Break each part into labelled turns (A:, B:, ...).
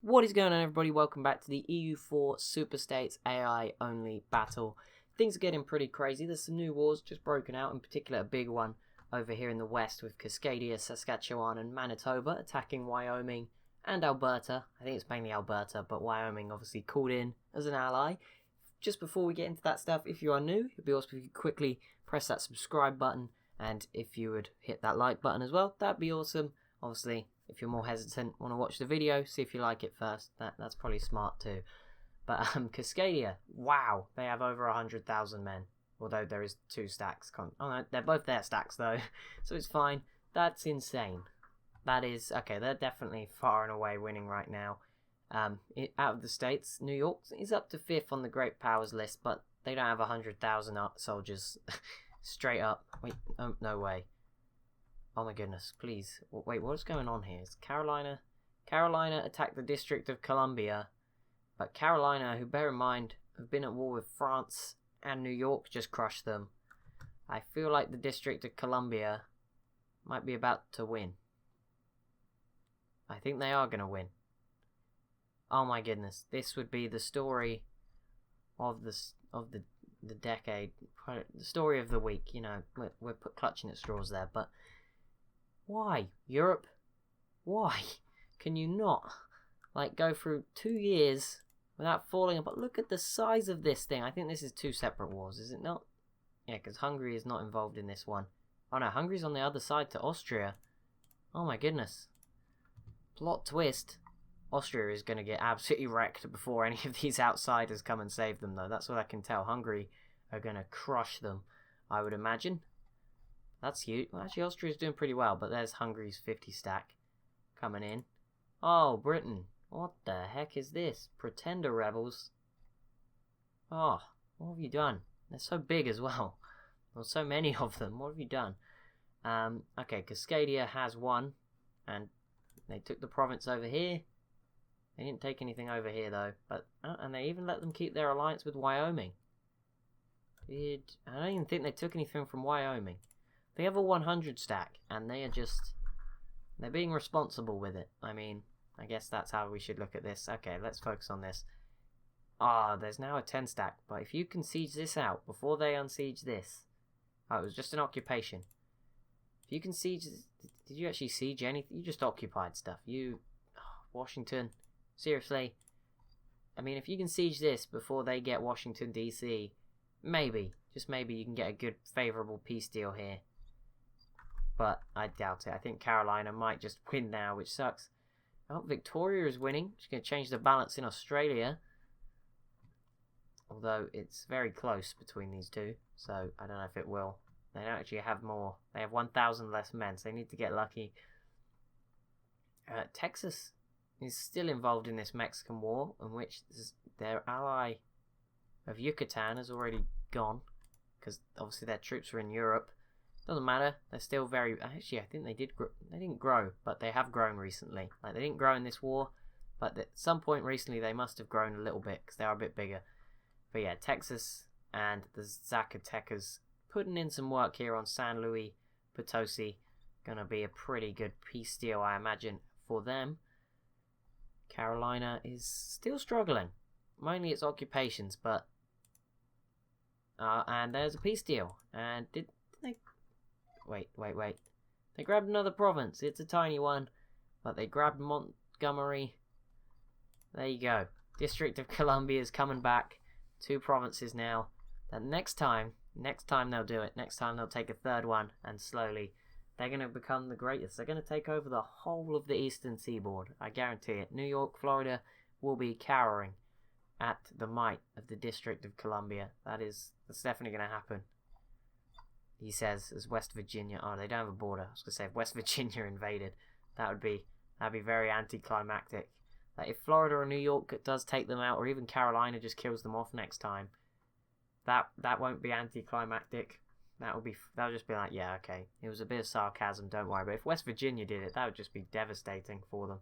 A: What is going on, everybody? Welcome back to the EU4 Super States AI only battle. Things are getting pretty crazy. There's some new wars just broken out, in particular a big one over here in the west with Cascadia, Saskatchewan and Manitoba attacking Wyoming and Alberta. I think it's mainly Alberta, but Wyoming obviously called in as an ally. Just before we get into that stuff, if you are new, it'd be awesome if you could quickly press that subscribe button, and if you would hit that like button as well, that'd be awesome. Obviously, if you're more hesitant, want to watch the video, see if you like it first. That's probably smart too. But Cascadia, wow, they have over 100,000 men. Although there is two stacks. Oh no, they're both their stacks though, so it's fine. That's insane. That is okay. They're definitely far and away winning right now. Out of the states, New York is up to 5th on the Great Powers list, but they don't have 100,000 soldiers. Straight up. Wait, oh, no way. Oh my goodness, please. Wait, what's going on here? Is Carolina attacked the District of Columbia, but Carolina, who bear in mind have been at war with France and New York, just crushed them. I feel like the District of Columbia might be about to win. I think they are going to win. Oh my goodness, this would be the story of the decade, the story of the week. You know, we're clutching at straws there, but why Europe? Why can you not go through 2 years without falling apart? Look at the size of this thing. I think this is two separate wars, is it not? Yeah, because Hungary is not involved in this one. Oh no, Hungary's on the other side to Austria. Oh my goodness. Plot twist. Austria is going to get absolutely wrecked before any of these outsiders come and save them, though. That's what I can tell. Hungary are going to crush them, I would imagine. That's huge. Well, actually, Austria's doing pretty well, but there's Hungary's 50 stack coming in. Oh, Britain. What the heck is this? Pretender rebels. Oh, what have you done? They're so big as well. There's so many of them. What have you done? Okay, Cascadia has won, and they took the province over here. They didn't take anything over here, though. But and they even let them keep their alliance with Wyoming. I don't even think they took anything from Wyoming. They have a 100 stack, and they're being responsible with it. I mean, I guess that's how we should look at this. Okay, let's focus on this. There's now a 10 stack, but if you can siege this out before they unsiege this. Oh, it was just an occupation. If you can siege, did you actually siege anything? You just occupied stuff. Washington, seriously. I mean, if you can siege this before they get Washington DC, maybe, just maybe, you can get a good, favorable peace deal here. But I doubt it. I think Carolina might just win now, which sucks. Oh, Victoria is winning. She's going to change the balance in Australia. Although it's very close between these two, so I don't know if it will. They don't actually have more. They have 1,000 less men, so they need to get lucky. Texas is still involved in this Mexican war, in which their ally of Yucatan has already gone, because obviously their troops are in Europe. Doesn't matter. They're still very. Actually, I think they didn't grow, but they have grown recently. Like, they didn't grow in this war, but at some point recently they must have grown a little bit because they are a bit bigger. But yeah, Texas and the Zacatecas putting in some work here on San Luis Potosi. Gonna be a pretty good peace deal, I imagine, for them. Carolina is still struggling. Mainly its occupations, but and there's a peace deal. And did they? Wait. They grabbed another province. It's a tiny one, but they grabbed Montgomery. There you go. District of Columbia is coming back. 2 provinces now. And next time they'll do it. Next time they'll take a third one, and slowly they're going to become the greatest. They're going to take over the whole of the eastern seaboard. I guarantee it. New York, Florida will be cowering at the might of the District of Columbia. That's definitely going to happen. He says, as West Virginia. Oh, they don't have a border. I was going to say, if West Virginia invaded, that'd be very anticlimactic. Like, if Florida or New York does take them out, or even Carolina just kills them off next time, that won't be anticlimactic. That'll just be like, yeah, okay, it was a bit of sarcasm, don't worry. But if West Virginia did it, that would just be devastating for them.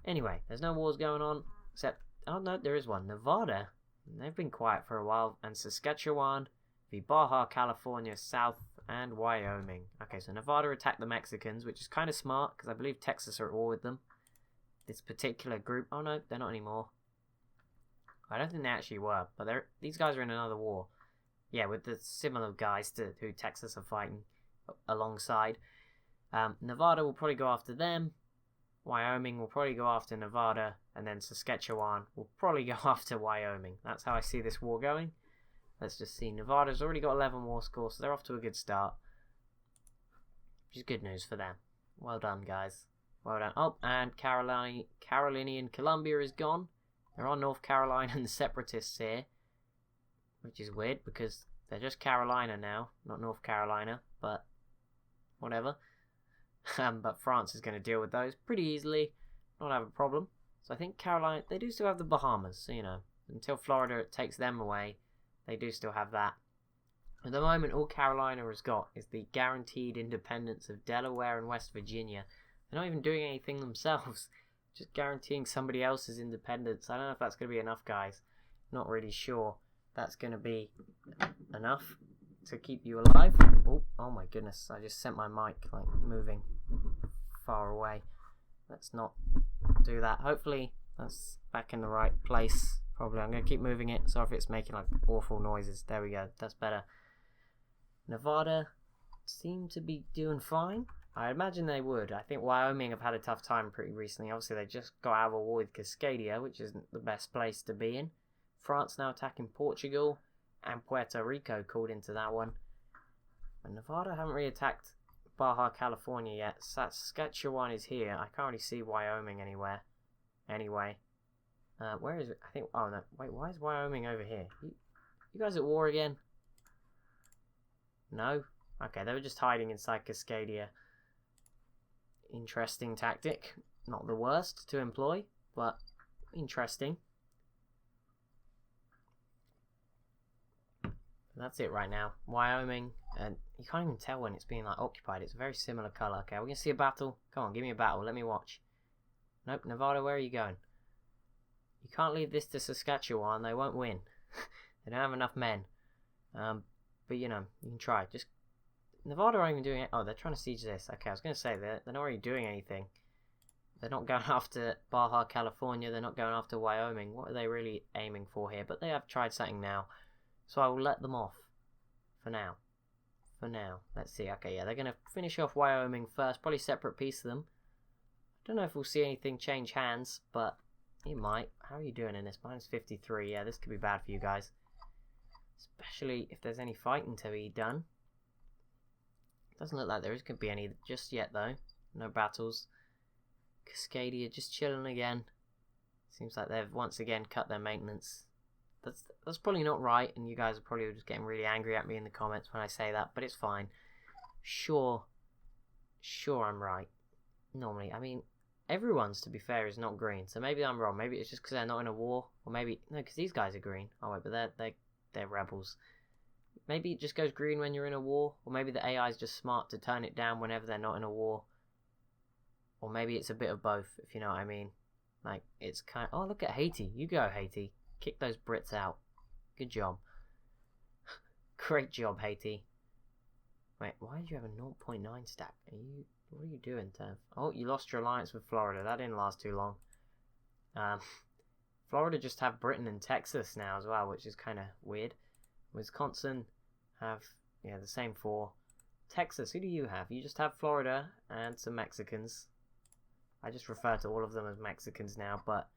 A: Anyway, there's no wars going on, except, oh no, there is one. Nevada, they've been quiet for a while, and Saskatchewan, the Baja California South, and Wyoming. Okay, so Nevada attacked the Mexicans, which is kind of smart, because I believe Texas are at war with them. this particular group. Oh no, they're not anymore. I don't think they actually were, but these guys are in another war. Yeah, with the similar guys to who Texas are fighting alongside. Nevada will probably go after them. Wyoming will probably go after Nevada, and then Saskatchewan will probably go after Wyoming. That's how I see this war going. Let's just see. Nevada's already got 11 war scores, so they're off to a good start. Which is good news for them. Well done, guys. Well done. Oh, and Carolinian Columbia is gone. There are North Carolina and the Separatists here, which is weird because they're just Carolina now, not North Carolina, but whatever. But France is going to deal with those pretty easily, not have a problem. So I think Carolina, they do still have the Bahamas, so, you know, until Florida takes them away, they do still have that. At the moment, all Carolina has got is the guaranteed independence of Delaware and West Virginia. They're not even doing anything themselves, just guaranteeing somebody else's independence. I don't know if that's going to be enough, guys. Not really sure that's going to be enough to keep you alive. Oh my goodness, I just sent my mic like moving far away. Let's not do that. Hopefully that's back in the right place. Probably I'm going to keep moving it. Sorry if it's making like awful noises. There we go, that's better. Nevada seem to be doing fine. I imagine they would. I think Wyoming have had a tough time pretty recently. Obviously they just got out of a war with Cascadia, which isn't the best place to be in. France now attacking Portugal, and Puerto Rico called into that one. And Nevada haven't really attacked Baja California yet. Saskatchewan is here. I can't really see Wyoming anywhere. Anyway. Where is it? I think... Oh, no. Wait, why is Wyoming over here? You guys at war again? No? Okay, they were just hiding inside Cascadia. Interesting tactic. Not the worst to employ, but interesting. That's it right now. Wyoming, and you can't even tell when it's being like occupied. It's a very similar colour. Okay, we're gonna see a battle. Come on, give me a battle. Let me watch. Nope, Nevada, where are you going? You can't leave this to Saskatchewan. They won't win. They don't have enough men. But you know, you can try. Just Nevada aren't even doing it. Oh, they're trying to siege this. Okay, I was gonna say they're not really doing anything. They're not going after Baja California. They're not going after Wyoming. What are they really aiming for here? But they have tried something now. So I will let them off. For now. For now. Let's see. Okay, yeah, they're going to finish off Wyoming first. Probably separate piece of them. I don't know if we'll see anything change hands, but it might. How are you doing in this? Mine's 53. Yeah, this could be bad for you guys. Especially if there's any fighting to be done. Doesn't look like there is going to be any just yet, though. No battles. Cascadia just chilling again. Seems like they've once again cut their maintenance. That's probably not right, and you guys are probably just getting really angry at me in the comments when I say that, but it's fine. Sure I'm right. Normally, I mean, everyone's, to be fair, is not green, so maybe I'm wrong. Maybe it's just because they're not in a war, or maybe, no, because these guys are green. Oh wait, but they're rebels. Maybe it just goes green when you're in a war, or maybe the AI is just smart to turn it down whenever they're not in a war. Or maybe it's a bit of both, if you know what I mean. Like, it's kind of, oh, look at Haiti. You go, Haiti. Kick those Brits out. Good job. Great job, Haiti. Wait, why did you have a 0.9 stack? What are you doing, Tev? Oh, you lost your alliance with Florida. That didn't last too long. Florida just have Britain and Texas now as well, which is kind of weird. Wisconsin have, yeah, the same four. Texas, who do you have? You just have Florida and some Mexicans. I just refer to all of them as Mexicans now, but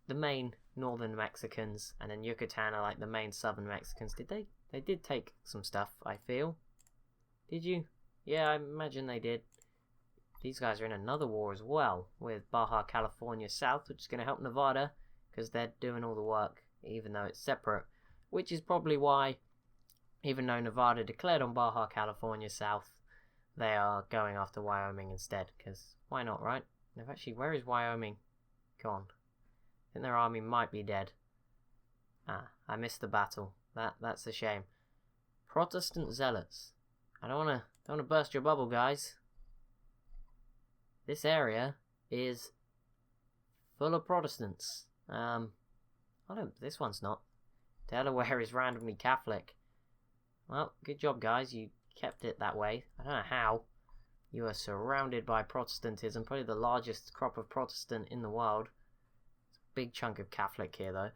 A: the main northern Mexicans, and then Yucatan are like the main southern Mexicans. They did take some stuff, I feel. Did you? Yeah, I imagine they did. These guys are in another war as well, with Baja California South, which is going to help Nevada, because they're doing all the work, even though it's separate. Which is probably why, even though Nevada declared on Baja California South, they are going after Wyoming instead, because why not, right? And actually, where is Wyoming gone? I think their army might be dead. Ah, I missed the battle. That's a shame. Protestant zealots. I don't wanna burst your bubble, guys. This area is full of Protestants. This one's not. Delaware is randomly Catholic. Well, good job, guys. You kept it that way. I don't know how. You are surrounded by Protestantism, probably the largest crop of Protestant in the world. It's a big chunk of Catholic here, though.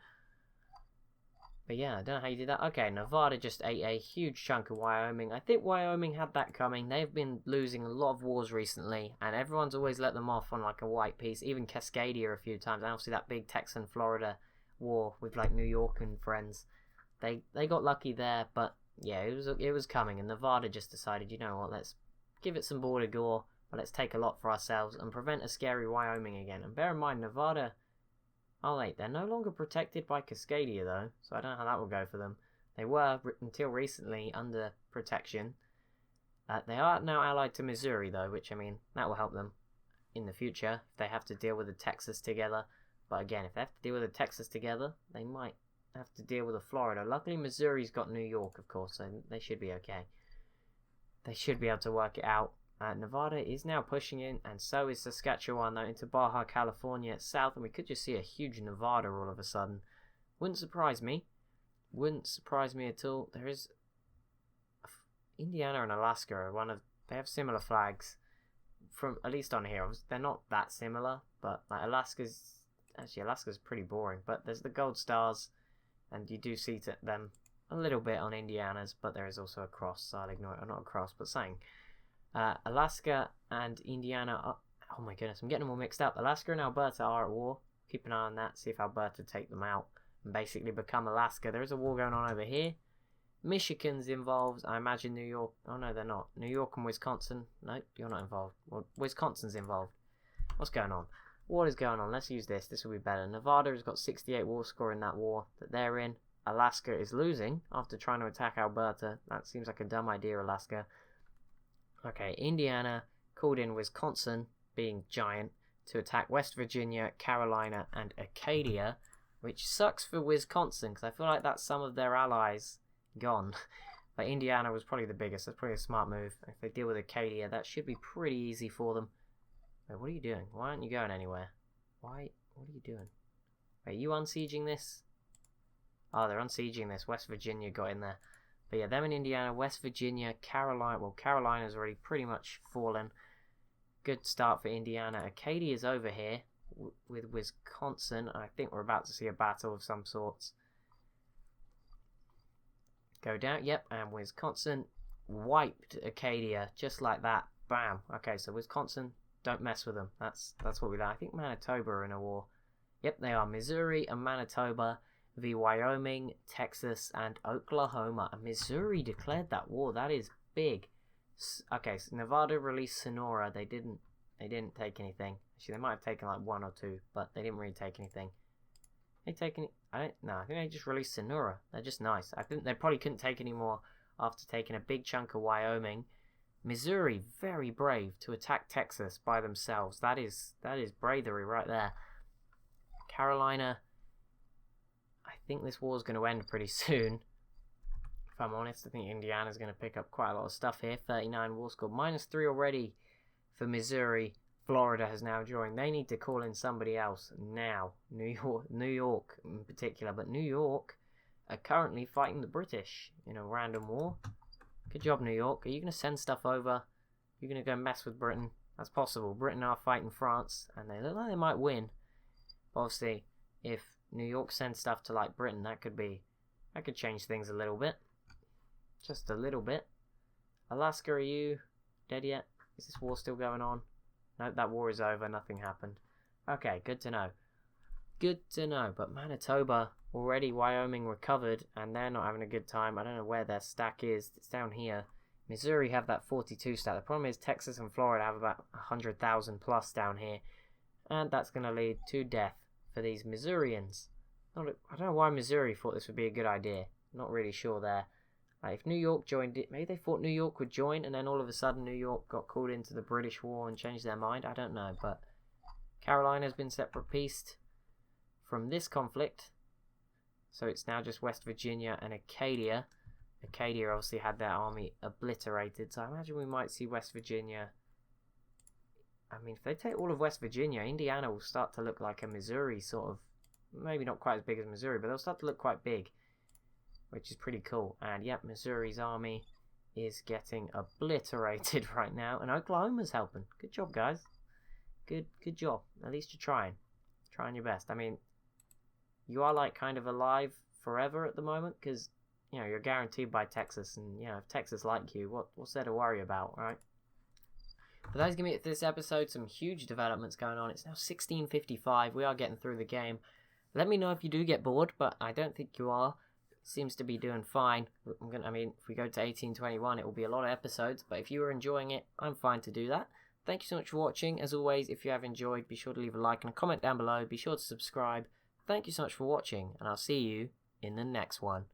A: But yeah, I don't know how you did that. Okay, Nevada just ate a huge chunk of Wyoming. I think Wyoming had that coming. They've been losing a lot of wars recently, and everyone's always let them off on like a white piece. Even Cascadia a few times. And obviously that big Texan-Florida war with like New York and friends. They got lucky there, but yeah, it was coming. And Nevada just decided, you know what, let's give it some border gore, but let's take a lot for ourselves and prevent a scary Wyoming again. And bear in mind, Nevada... Oh wait, they're no longer protected by Cascadia though, so I don't know how that will go for them. They were, until recently, under protection. They are now allied to Missouri though, which, I mean, that will help them in the future if they have to deal with the Texas together. But again, if they have to deal with the Texas together, they might have to deal with the Florida. Luckily, Missouri's got New York, of course, so they should be okay. They should be able to work it out. Nevada is now pushing in, and so is Saskatchewan, though, into Baja California south, and we could just see a huge Nevada all of a sudden. Wouldn't surprise me. Wouldn't surprise me at all. There is... Indiana and Alaska are they have similar flags, from at least on here. They're not that similar, but like Alaska's pretty boring, but there's the gold stars, and you do see them a little bit on Indiana's, but there is also a cross, so I'll ignore it. Not a cross, but saying. Alaska and Indiana are... Oh my goodness, I'm getting them all mixed up. Alaska and Alberta are at war. Keep an eye on that, see if Alberta take them out and basically become Alaska. There is a war going on over here. Michigan's involved. I imagine New York... Oh no, they're not. New York and Wisconsin. No, you're not involved. Well, Wisconsin's involved. What's going on? What is going on? Let's use this. This will be better. Nevada has got 68 war score in that war that they're in. Alaska is losing after trying to attack Alberta. That seems like a dumb idea, Alaska. Okay, Indiana called in Wisconsin, being giant, to attack West Virginia, Carolina, and Acadia, which sucks for Wisconsin, because I feel like that's some of their allies gone. But Indiana was probably the biggest. That's probably a smart move. If they deal with Acadia, that should be pretty easy for them. Wait, what are you doing? Why aren't you going anywhere? What are you doing? Are you unsieging this? Oh, they're unsieging this. West Virginia got in there. But yeah, them in Indiana, West Virginia, Carolina. Well, Carolina's already pretty much fallen. Good start for Indiana. Acadia's over here with Wisconsin. I think we're about to see a battle of some sorts. Go down. Yep, and Wisconsin wiped Acadia just like that. Bam. Okay, so Wisconsin, don't mess with them. That's what we like. I think Manitoba are in a war. Yep, they are. Missouri and Manitoba v. Wyoming, Texas, and Oklahoma. And Missouri declared that war. That is big. Okay, so Nevada released Sonora. They didn't take anything. Actually, they might have taken like 1 or 2, but they didn't really take anything. They taken? I think they just released Sonora. They're just nice. I think they probably couldn't take any more after taking a big chunk of Wyoming. Missouri, very brave to attack Texas by themselves. That is bravery right there. Carolina. I think this war is going to end pretty soon. If I'm honest, I think Indiana's going to pick up quite a lot of stuff here. 39 war score. -3 already for Missouri. Florida has now joined. They need to call in somebody else now. New York in particular. But New York are currently fighting the British in a random war. Good job, New York. Are you going to send stuff over? You're going to go mess with Britain? That's possible. Britain are fighting France, and they look like they might win. Obviously, if New York sends stuff to like Britain, that could change things a little bit. Just a little bit. Alaska, are you dead yet? Is this war still going on? No, that war is over. Nothing happened. Okay, good to know. Good to know. But Manitoba, already Wyoming recovered, and they're not having a good time. I don't know where their stack is. It's down here. Missouri have that 42 stack. The problem is Texas and Florida have about 100,000 plus down here. And that's going to lead to death for these Missourians. I don't know why Missouri thought this would be a good idea. Not really sure there. If New York joined it, maybe they thought New York would join, and then all of a sudden New York got called into the British War and changed their mind. I don't know, but Carolina's been separate pieced from this conflict. So it's now just West Virginia and Acadia. Acadia obviously had their army obliterated, so I imagine we might see West Virginia. I mean, if they take all of West Virginia, Indiana will start to look like a Missouri sort of, maybe not quite as big as Missouri, but they'll start to look quite big, which is pretty cool. And yep, Missouri's army is getting obliterated right now, and Oklahoma's helping. Good job, guys. Good job. At least you're trying your best. I mean, you are like kind of alive forever at the moment because you're guaranteed by Texas, and if Texas like you, what's there to worry about, right? But that is going to be it for this episode. Some huge developments going on. It's now 16:55. We are getting through the game. Let me know if you do get bored, but I don't think you are. It seems to be doing fine. If we go to 18:21, it will be a lot of episodes, but if you are enjoying it, I'm fine to do that. Thank you so much for watching. As always, if you have enjoyed, be sure to leave a like and a comment down below. Be sure to subscribe. Thank you so much for watching, and I'll see you in the next one.